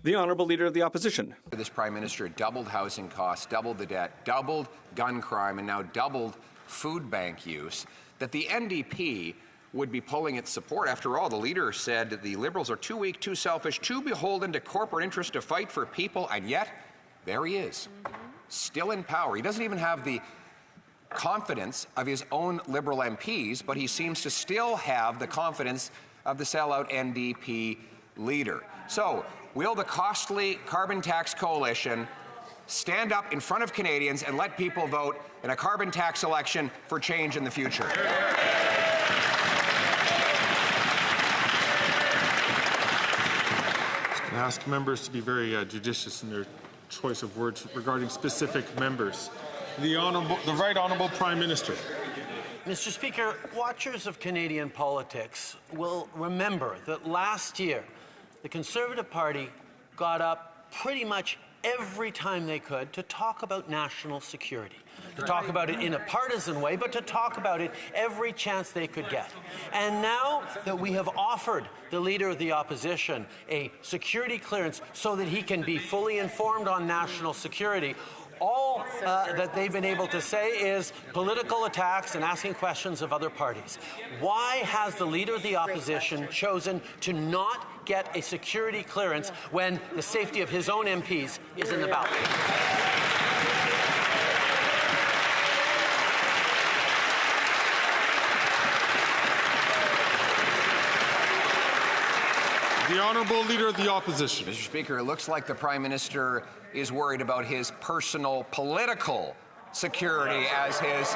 The Honourable Leader of the Opposition. This Prime Minister doubled housing costs, doubled the debt, doubled gun crime, and now doubled food bank use, that the NDP would be pulling its support. After all, the leader said the Liberals are too weak, too selfish, too beholden to corporate interests to fight for people, and yet there he is, still in power. He doesn't even have the confidence of his own Liberal MPs, but he seems to still have the confidence of the sellout NDP leader. So, will the costly carbon tax coalition stand up in front of Canadians and let people vote in a carbon tax election for change in the future? I ask members to be very judicious in their choice of words regarding specific members. The Right Honourable Prime Minister. Mr. Speaker, watchers of Canadian politics will remember that last year the Conservative Party got up pretty much every time they could to talk about national security, to talk about it in a partisan way, but to talk about it every chance they could get. And now that we have offered the Leader of the Opposition a security clearance so that he can be fully informed on national security, all that they've been able to say is political attacks and asking questions of other parties. Why has the Leader of the Opposition chosen to not get a security clearance when the safety of his own MPs is in the ballot? The Honourable Leader of the Opposition. Mr. Speaker, it looks like the Prime Minister is worried about his personal political security as his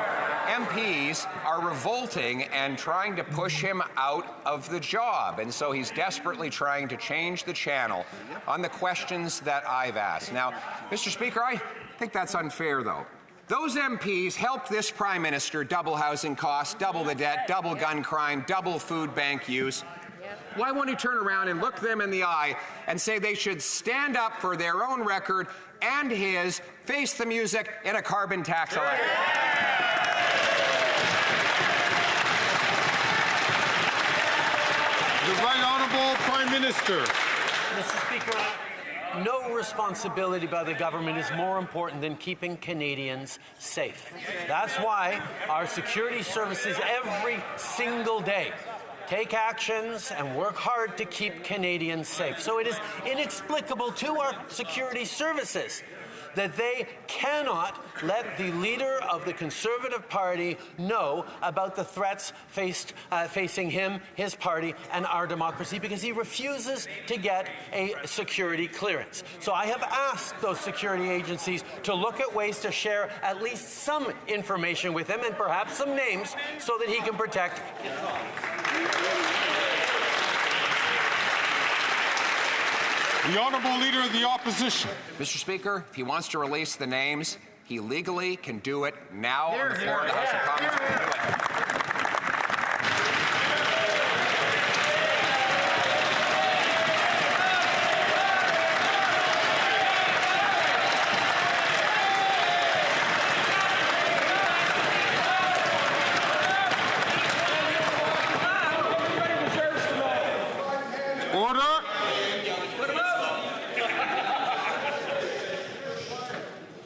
MPs are revolting and trying to push him out of the job. And so he's desperately trying to change the channel on the questions that I've asked. Now, Mr. Speaker, I think that's unfair, though. Those MPs helped this Prime Minister double housing costs, double the debt, double gun crime, double food bank use. Why won't he turn around and look them in the eye and say they should stand up for their own record and his, face the music in a carbon tax election? The Right Honourable Prime Minister. Mr. Speaker, no responsibility by the government is more important than keeping Canadians safe. That's why our security services every single day take actions and work hard to keep Canadians safe. So it is inexplicable to our security services that they cannot let the Leader of the Conservative Party know about the threats facing him, his party, and our democracy because he refuses to get a security clearance. So I have asked those security agencies to look at ways to share at least some information with him and perhaps some names so that he can protect his The Honourable Leader of the Opposition. Mr. Speaker, if he wants to release the names, he legally can do it now on the floor of the House of Commons. He can do it.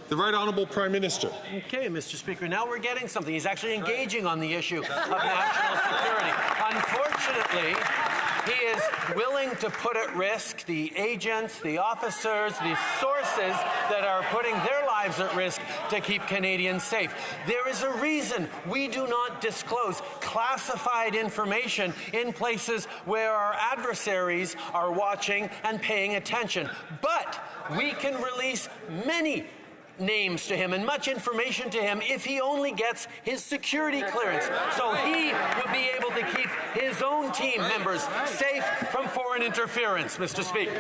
The Right Honourable Prime Minister. Okay, Mr. Speaker, now we're getting something. He's actually engaging on the issue of national security. Unfortunately, he is willing to put at risk the agents, the officers, the sources that are putting their lives at risk to keep Canadians safe. There is a reason we do not disclose classified information in places where our adversaries are watching and paying attention. But we can release many names to him and much information to him if he only gets his security clearance. So he would be able to keep his own team members safe from foreign interference, Mr. Speaker.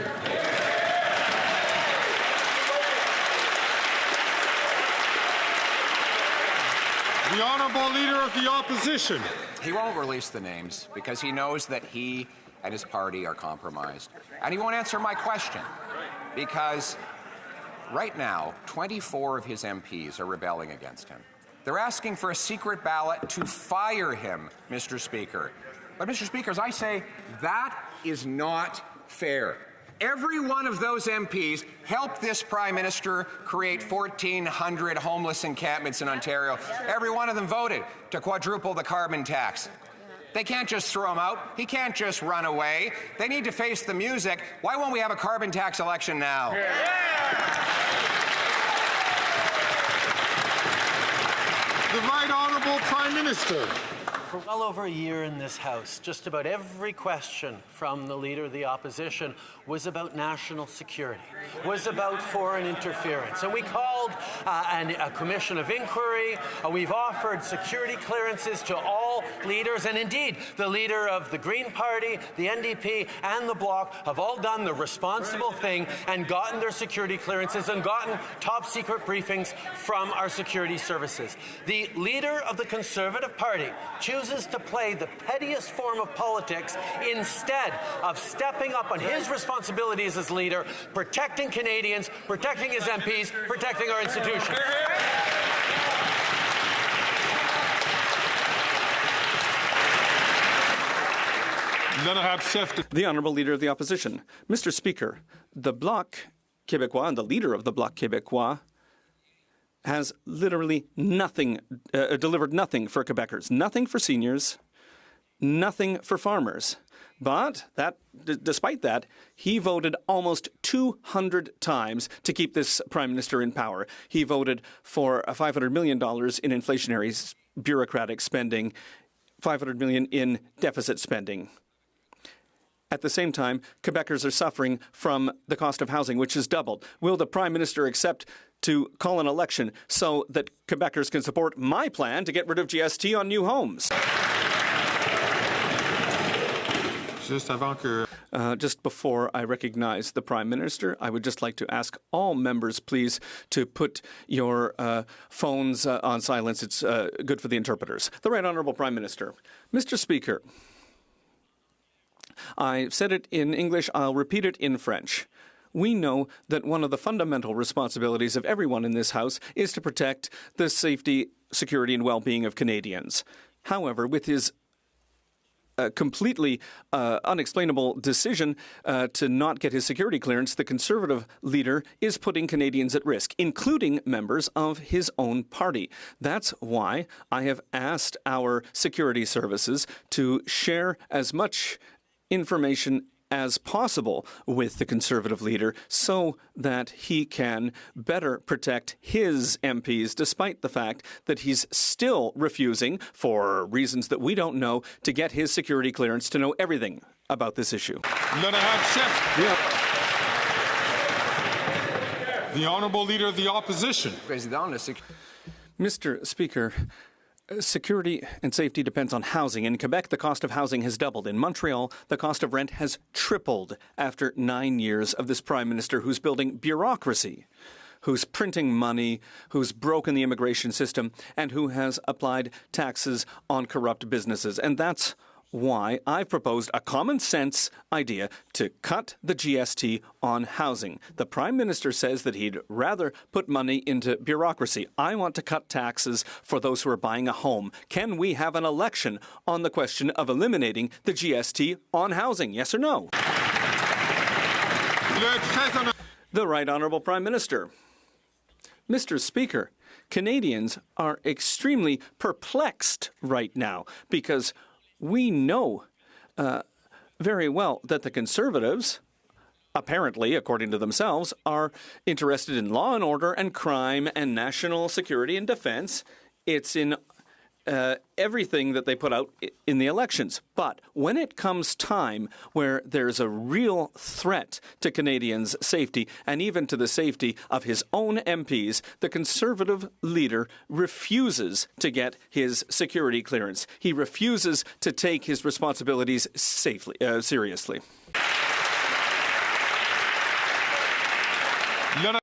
The Honourable Leader of the Opposition. He won't release the names because he knows that he and his party are compromised. And he won't answer my question because right now, 24 of his MPs are rebelling against him. They're asking for a secret ballot to fire him, Mr. Speaker. But, Mr. Speaker, as I say, that is not fair. Every one of those MPs helped this Prime Minister create 1,400 homeless encampments in Ontario. Every one of them voted to quadruple the carbon tax. They can't just throw him out. He can't just run away. They need to face the music. Why won't we have a carbon tax election now? The Right Honourable Prime Minister. For well over a year in this House, just about every question from the Leader of the Opposition was about national security, was about foreign interference. And we called a commission of inquiry. We've offered security clearances to all leaders. And indeed, the leader of the Green Party, the NDP, and the Bloc have all done the responsible thing and gotten their security clearances and gotten top-secret briefings from our security services. The leader of the Conservative Party chooses to play the pettiest form of politics instead of stepping up on his responsibilities as leader, protecting Canadians, protecting his MPs, protecting our institutions. The Honourable Leader of the Opposition. Mr. Speaker, the Bloc Québécois and the leader of the Bloc Québécois has literally nothing, delivered nothing for Quebecers, nothing for seniors, nothing for farmers. But despite that, he voted almost 200 times to keep this Prime Minister in power. He voted for $500 million in inflationary bureaucratic spending, $500 million in deficit spending. At the same time, Quebecers are suffering from the cost of housing, which has doubled. Will the Prime Minister accept to call an election so that Quebecers can support my plan to get rid of GST on new homes? Just before I recognize the Prime Minister, I would just like to ask all members, please, to put your phones on silence. It's good for the interpreters. The Right Honourable Prime Minister. Mr. Speaker, I said it in English, I'll repeat it in French. We know that one of the fundamental responsibilities of everyone in this House is to protect the safety, security, and well-being of Canadians. However, with his completely unexplainable decision to not get his security clearance, the Conservative leader is putting Canadians at risk, including members of his own party. That's why I have asked our security services to share as much information as possible with the Conservative leader so that he can better protect his MPs, despite the fact that he's still refusing, for reasons that we don't know, to get his security clearance to know everything about this issue. The Honourable Leader of the Opposition. Mr. Speaker, security and safety depends on housing. In Quebec, the cost of housing has doubled. In Montreal, the cost of rent has tripled after 9 years of this Prime Minister who's building bureaucracy, who's printing money, who's broken the immigration system, and who has applied taxes on corrupt businesses. And that's why I've proposed a common-sense idea to cut the GST on housing. The Prime Minister says that he'd rather put money into bureaucracy. I want to cut taxes for those who are buying a home. Can we have an election on the question of eliminating the GST on housing? Yes or no? The Right Honourable Prime Minister. Mr. Speaker, Canadians are extremely perplexed right now because we know very well that the Conservatives, apparently, according to themselves, are interested in law and order and crime and national security and defense. It's in everything that they put out in the elections. But when it comes time where there's a real threat to Canadians' safety and even to the safety of his own MPs, the Conservative leader refuses to get his security clearance. He refuses to take his responsibilities seriously.